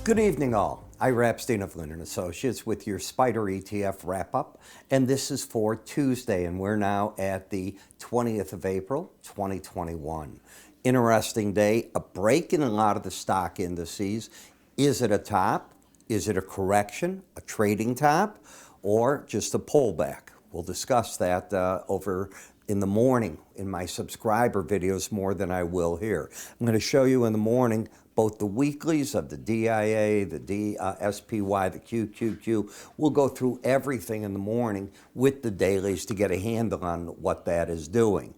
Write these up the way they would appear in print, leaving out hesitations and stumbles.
Good evening, all. Ira Epstein of Linn & Associates with your SPDR ETF wrap-up, and this is for Tuesday, and we're now at the 20th of April, 2021. Interesting day, a break in a lot of the stock indices. Is it a top? Is it a correction, a trading top, or just a pullback? We'll discuss that over in the morning in my subscriber videos more than I will here. I'm going to show you in the morning both the weeklies of the DIA, the SPY, the QQQ. We'll go through everything in the morning with the dailies to get a handle on what that is doing.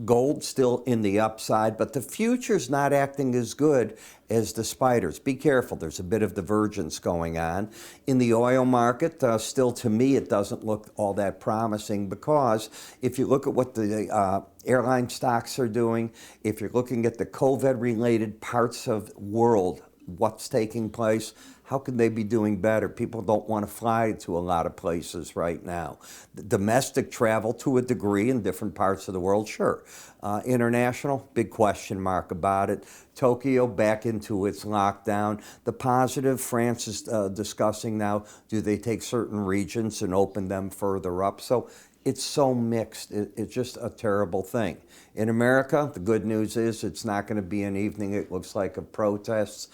Gold still in the upside, but the future's not acting as good as the spiders. Be careful, there's a bit of divergence going on. In the oil market, still to me, it doesn't look all that promising because if you look at what the airline stocks are doing, if you're looking at the COVID-related parts of the world, what's taking place, how can they be doing better? People don't want to fly to a lot of places right now. The domestic travel to a degree in different parts of the world, sure. International, big question mark about it. Tokyo back into its lockdown. The positive, France is discussing now, do they take certain regions and open them further up? So it's so mixed. It's just a terrible thing. In America, the good news is it's not going to be an evening, it looks like, of protests.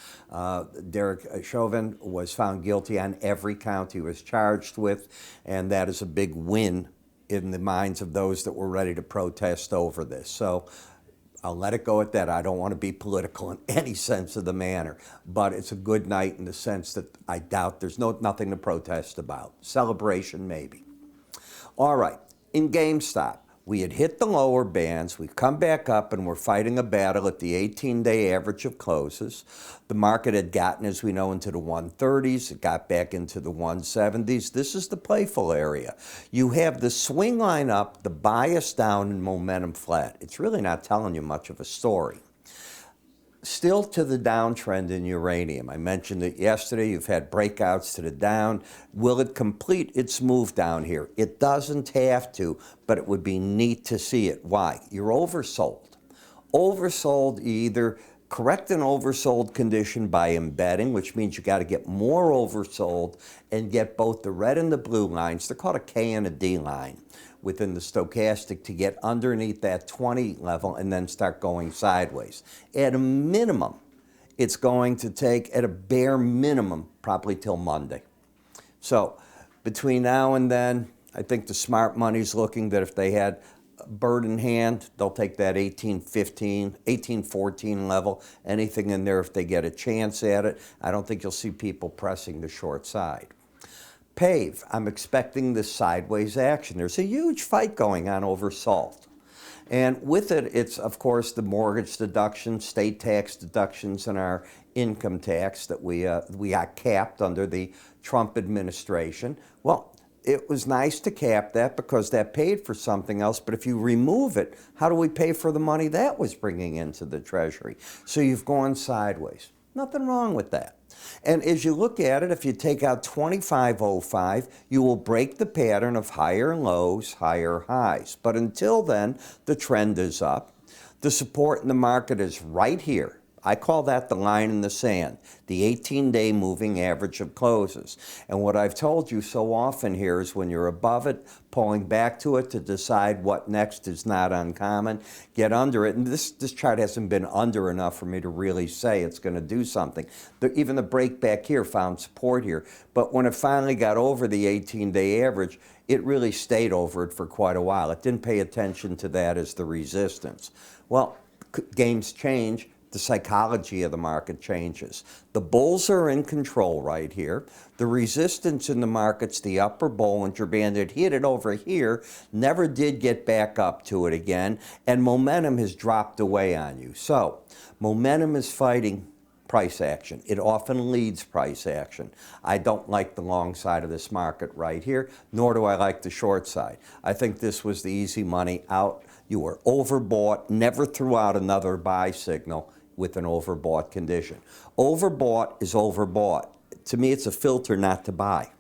Derek Chauvin was found guilty on every count he was charged with, and that is a big win in the minds of those that were ready to protest over this. So I'll let it go at that. I don't want to be political in any sense of the manner, but it's a good night in the sense that I doubt there's nothing to protest about. Celebration, maybe. All right, in GameStop, we had hit the lower bands, we've come back up, and we're fighting a battle at the 18-day average of closes. The market had gotten, as we know, into the 130s, it got back into the 170s. This is the playful area. You have the swing line up, the bias down, and momentum flat. It's really not telling you much of a story. Still to the downtrend in uranium. I mentioned it yesterday. You've had breakouts to the down. Will it complete its move down here? It doesn't have to, but it would be neat to see it. Why? You're oversold. Oversold, you either correct an oversold condition by embedding, which means you got to get more oversold and get both the red and the blue lines. They're called a K and a D line within the stochastic to get underneath that 20 level and then start going sideways. At a minimum, it's going to take, at a bare minimum, probably till Monday. So between now and then, I think the smart money's looking that if they had a bird in hand, they'll take that 1815, 1814 level, anything in there if they get a chance at it. I don't think you'll see people pressing the short side. PAVE, I'm expecting this sideways action. There's a huge fight going on over salt. And with it, it's, of course, the mortgage deduction, state tax deductions, and our income tax that we got capped under the Trump administration. Well, it was nice to cap that because that paid for something else, but if you remove it, how do we pay for the money that was bringing into the Treasury? So you've gone sideways. Nothing wrong with that. And as you look at it, if you take out 2505, you will break the pattern of higher lows, higher highs. But until then, the trend is up. The support in the market is right here. I call that the line in the sand, the 18-day moving average of closes. And what I've told you so often here is when you're above it, pulling back to it to decide what next is not uncommon, get under it. And this chart hasn't been under enough for me to really say it's going to do something. Even the break back here found support here. But when it finally got over the 18-day average, it really stayed over it for quite a while. It didn't pay attention to that as the resistance. Well, games change. The psychology of the market changes. The bulls are in control right here. The resistance in the market's the upper Bollinger Band. It hit it over here, never did get back up to it again, and momentum has dropped away on you. So, momentum is fighting price action. It often leads price action. I don't like the long side of this market right here, nor do I like the short side. I think this was the easy money out. You were overbought, never threw out another buy signal with an overbought condition. Overbought is overbought. To me, it's a filter not to buy.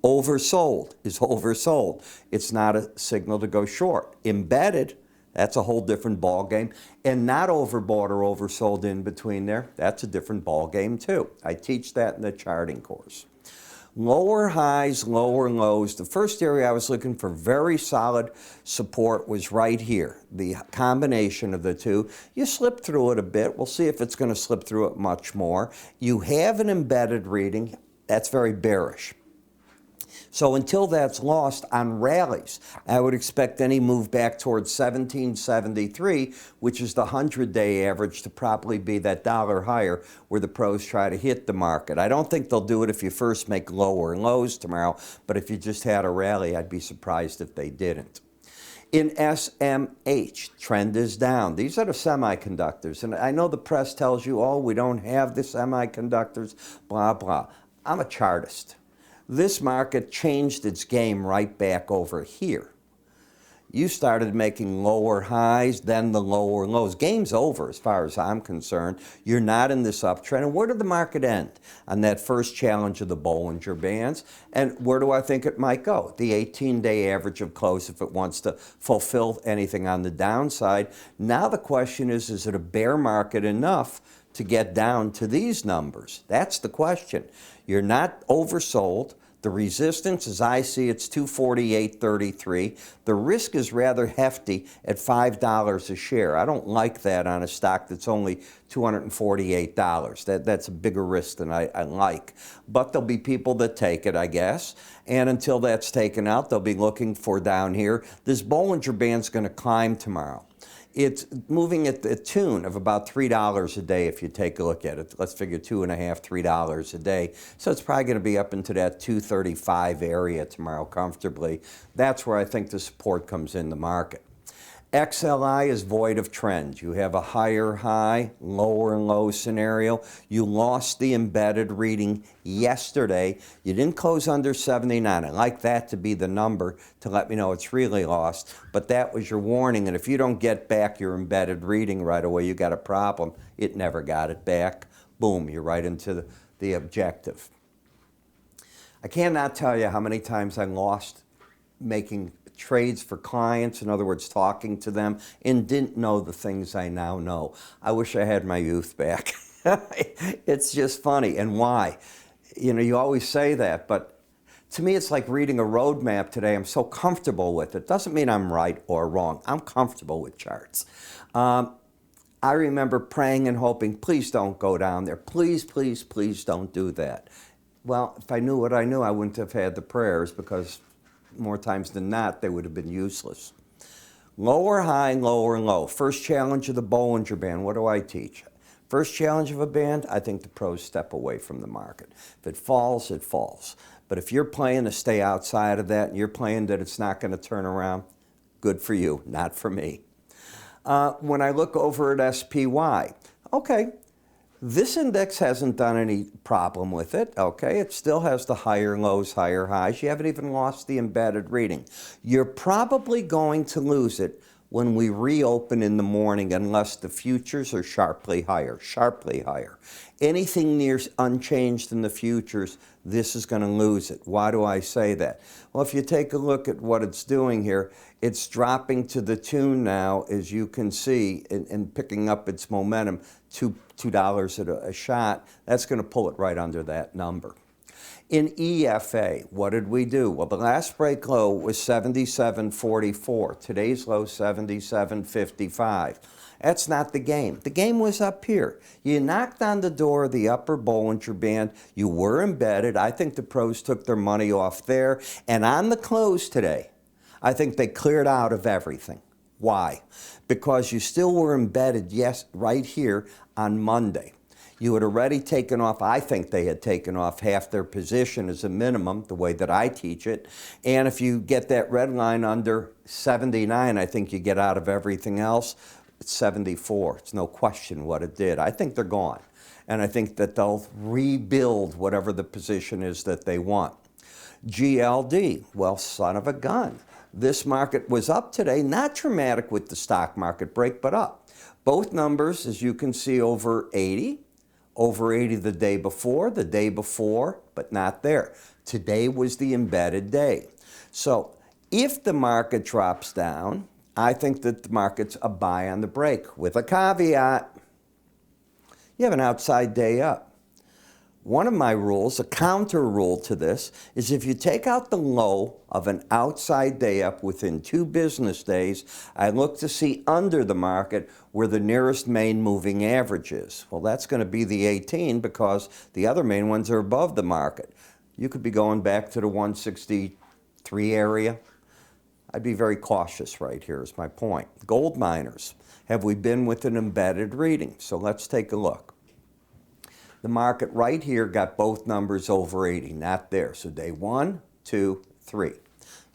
Oversold is oversold. It's not a signal to go short. Embedded, That's a whole different ball game. And not overbought or oversold in between there, that's a different ball game too. I teach that in the charting course. Lower highs, lower lows. The first area I was looking for very solid support was right here. The combination of the two. You slip through it a bit. We'll see if it's going to slip through it much more. You have an embedded reading. That's very bearish. So until that's lost on rallies, I would expect any move back towards 1773, which is the 100-day average, to probably be that dollar higher where the pros try to hit the market. I don't think they'll do it if you first make lower lows tomorrow, but if you just had a rally, I'd be surprised if they didn't. In SMH, trend is down. These are the semiconductors, and I know the press tells you, oh, we don't have the semiconductors, blah, blah. I'm a chartist. This market changed its game right back over here. You started making lower highs, then the lower lows. Game's over as far as I'm concerned. You're not in this uptrend. And where did the market end? On that first challenge of the Bollinger Bands. And where do I think it might go? The 18-day average of close if it wants to fulfill anything on the downside. Now the question is it a bear market enough to get down to these numbers? That's the question. You're not oversold. The resistance, as I see, it's 248.33. The risk is rather hefty at $5 a share. I don't like that on a stock that's only $248. That's a bigger risk than I like. But there'll be people that take it, I guess. And until that's taken out, they'll be looking for down here. This Bollinger Band's going to climb tomorrow. It's moving at the tune of about $3 a day if you take a look at it. Let's figure $2.5, $3 a day. So it's probably going to be up into that 235 area tomorrow comfortably. That's where I think the support comes in the market. XLI is void of trend. You have a higher high, lower low scenario. You lost the embedded reading yesterday. You didn't close under 79. I like that to be the number to let me know it's really lost. But that was your warning. And if you don't get back your embedded reading right away, you got a problem. It never got it back. Boom, you're right into the objective. I cannot tell you how many times I lost making trades for clients, in other words, talking to them, and didn't know the things I now know. I wish I had my youth back. It's just funny. And why? You know, you always say that, but to me it's like reading a roadmap today. I'm so comfortable with it. Doesn't mean I'm right or wrong. I'm comfortable with charts. I remember praying and hoping, please don't go down there. Please, please, please don't do that. Well, if I knew what I knew, I wouldn't have had the prayers, because more times than not, they would have been useless. Lower high, lower low. First challenge of the Bollinger Band. What do I teach? First challenge of a band, I think the pros step away from the market. If it falls, it falls. But if you're playing to stay outside of that and you're playing that it's not going to turn around, good for you, not for me. When I look over at SPY, okay, this index hasn't done any problem with it, okay? It still has the higher lows, higher highs. You haven't even lost the embedded reading. You're probably going to lose it when we reopen in the morning unless the futures are sharply higher, sharply higher. Anything near unchanged in the futures, this is going to lose it. Why do I say that? Well, if you take a look at what it's doing here, it's dropping to the tune now, as you can see, and picking up its momentum, $2 at a shot. That's going to pull it right under that number. In EFA, what did we do? Well, the last break low was 77.44. Today's low, 77.55. That's not the game. The game was up here. You knocked on the door of the upper Bollinger Band. You were embedded. I think the pros took their money off there. And on the close today, I think they cleared out of everything. Why? Because you still were embedded, yes, right here on Monday. You had already taken off, I think they had taken off half their position as a minimum, the way that I teach it. And if you get that red line under 79, I think you get out of everything else. It's 74. It's no question what it did. I think they're gone. And I think that they'll rebuild whatever the position is that they want. GLD, well, son of a gun. This market was up today, not dramatic with the stock market break, but up. Both numbers, as you can see, over 80 the day before, but not there. Today was the embedded day. So if the market drops down, I think that the market's a buy on the break with a caveat. You have an outside day up. One of my rules, a counter rule to this, is if you take out the low of an outside day up within 2 business days, I look to see under the market where the nearest main moving average is. Well, that's going to be the 18 because the other main ones are above the market. You could be going back to the 163 area. I'd be very cautious right here is my point. Gold miners, have we been with an embedded reading? So let's take a look. The market right here got both numbers over 80, not there. So day 1, 2, 3.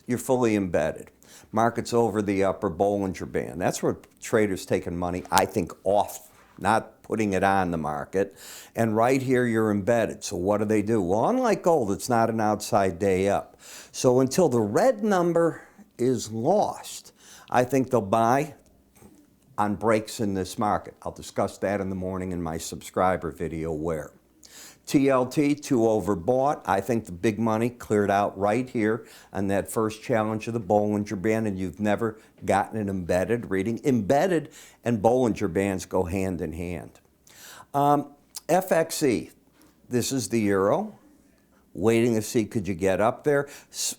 You're fully embedded. Market's over the upper Bollinger Band. That's where traders taking money, I think, off, not putting it on the market. And right here, you're embedded. So what do? Well, unlike gold, it's not an outside day up. So until the red number is lost, I think they'll buy on breaks in this market. I'll discuss that in the morning in my subscriber video where. TLT, too overbought. I think the big money cleared out right here on that first challenge of the Bollinger Band, and you've never gotten an embedded reading. Embedded and Bollinger Bands go hand in hand. FXE, this is the euro. Waiting to see could you get up there.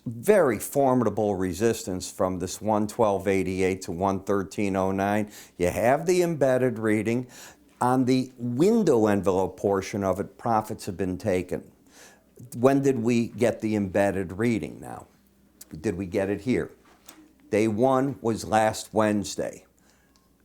Very formidable resistance from this 112.88 to 113.09. You have the embedded reading. On the window envelope portion of it, profits have been taken. When did we get the embedded reading now? Did we get it here? Day 1 was last Wednesday.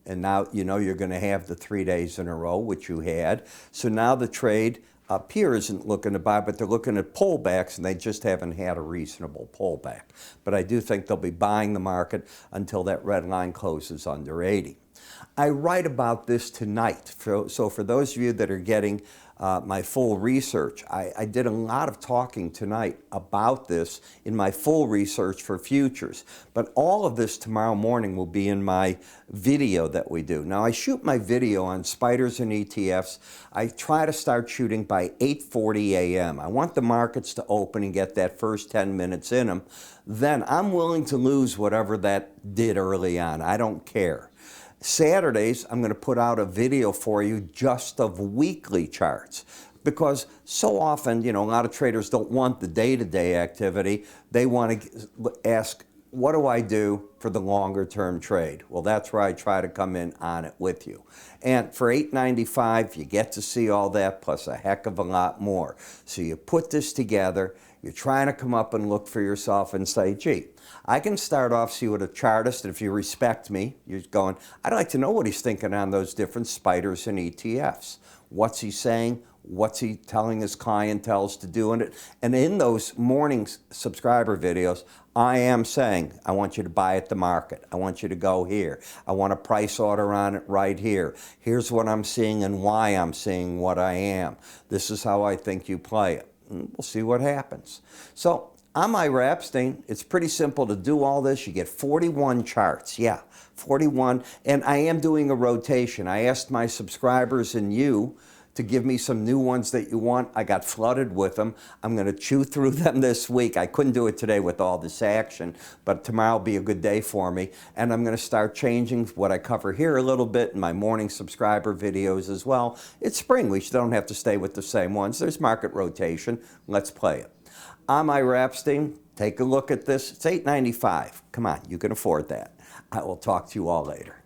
And now you know you're going to have the 3 days in a row, which you had. So now the trade up here isn't looking to buy, but they're looking at pullbacks, and they just haven't had a reasonable pullback. But I do think they'll be buying the market until that red line closes under 80. I write about this tonight. So for those of you that are getting my full research, I did a lot of talking tonight about this in my full research for futures. But all of this tomorrow morning will be in my video that we do. Now, I shoot my video on spiders and ETFs. I try to start shooting by 8:40 a.m. I want the markets to open and get that first 10 minutes in them. Then I'm willing to lose whatever that did early on. I don't care. Saturdays, I'm going to put out a video for you just of weekly charts because so often, you know, a lot of traders don't want the day-to-day activity. They want to ask, what do I do for the longer term trade? Well, that's where I try to come in on it with you. And for $8.95, you get to see all that plus a heck of a lot more. So you put this together, you're trying to come up and look for yourself and say, gee, I can start off, see what a chartist, if you respect me, you're going, I'd like to know what he's thinking on those different spiders and ETFs. What's he saying? What's he telling his clientele to do in it? And in those morning subscriber videos, I am saying, I want you to buy at the market. I want you to go here. I want a price order on it right here. Here's what I'm seeing and why I'm seeing what I am. This is how I think you play it. And we'll see what happens. So I'm Ira Epstein. It's pretty simple to do all this. You get 41 charts. Yeah, 41. And I am doing a rotation. I asked my subscribers and you to give me some new ones that you want. I got flooded with them. I'm going to chew through them this week. I couldn't do it today with all this action, but tomorrow will be a good day for me. And I'm going to start changing what I cover here a little bit in my morning subscriber videos as well. It's spring. We don't have to stay with the same ones. There's market rotation. Let's play it. I'm Ira Epstein. Take a look at this. It's $8.95. Come on, you can afford that. I will talk to you all later.